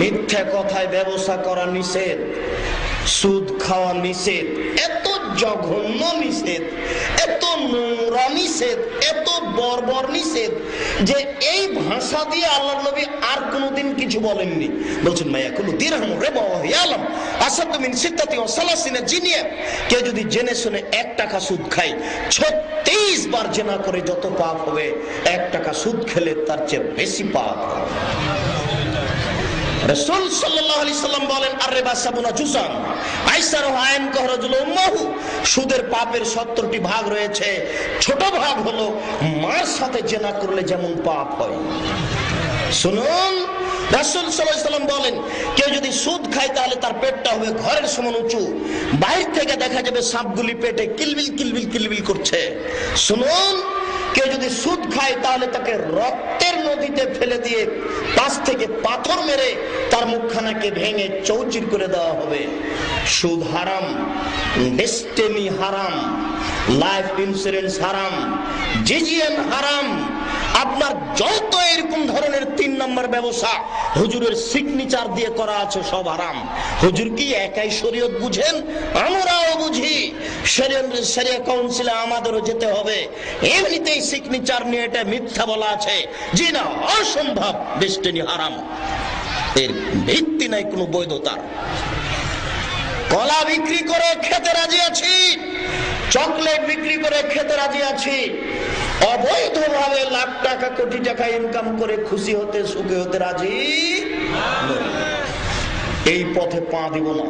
মিথ্যা কথায় ব্যবসা করা নিষেধ, সুদ খাওয়া নিষেধ, এত জঘন্য নিষেধ, এত নোংরা নিষেধ, এত বর্বর নিষেধ যে এই ভাষা দিয়ে আল্লাহর নবী আর কোনোদিন কিছু বলেননি। বলছেন মায়াকুলু দিরহাম রিবা ওয়া হিয়া আলাম আসাদু মিন সিত্তাতি ওয়া সালাসিনা জিনিয়া। কেউ যদি জেনে শুনে 1 টাকা সুদ খায়, 36 বার জেনা করে যত পাপ হবে, 1 টাকা সুদ খেলে তার চেয়ে বেশি পাপ হবে। রাসূল সাল্লাল্লাহু আলাইহি সাল্লাম বলেন আর রিবা সাবুনা জুজান আইসারু আইন কহরাজুল উম্মাহু। সুদের পাপের 70টি ভাগ রয়েছে। ছোট ভাগ হলো মার সাথে জিনা করলে যেমন পাপ হয়। শুনুন, রাসূল সাল্লাল্লাহু আলাইহি সাল্লাম বলেন কেউ যদি সুদ খায় তাহলে তার পেটটা হবে ঘরের সমান উঁচু। বাইরে থেকে দেখা যাবে সাপগুলি পেটে কিলবিল কিলবিল কিলবিল করছে। শুনুন, কেউ যদি সুদ খায় তাহলে তাকে রক্তের নদীতে ফেলে দিয়ে পাশ থেকে পাথর মেরে তার মুখখানাকে ভেঙে চৌচির করে দেওয়া হবে। সুদ হারাম, ডেস্টিনি হারাম, লাইফ ইন্স্যুরেন্স হারাম, জিজিএন হারাম। আপনার যত এরকম ধরনের 3 নম্বর ব্যবসা হুজুরের সিগনেচার দিয়ে করা আছে সব হারাম। হুজুর কি একাই শরীয়ত বুঝেন? আমরাও বুঝি। শরিয়া কাউন্সিলে আমাদেরও যেতে হবে। এমনিতেই সিগনেচার নিয়ে এটা মিথ্যা বলা আছে, জি না, অসম্ভব, ডেস্টিনি হারাম, এর ভিত্তি নাই কোনো বৈধতার। কলা বিক্রি করে খেতে রাজি আছি, চকলেট বিক্রি করে খেতে রাজি আছি, অবৈধভাবে লাখ টাকা কোটি টাকা ইনকাম করে খুশি হতে সুখী হতে রাজি, এই পথে পা দিব না।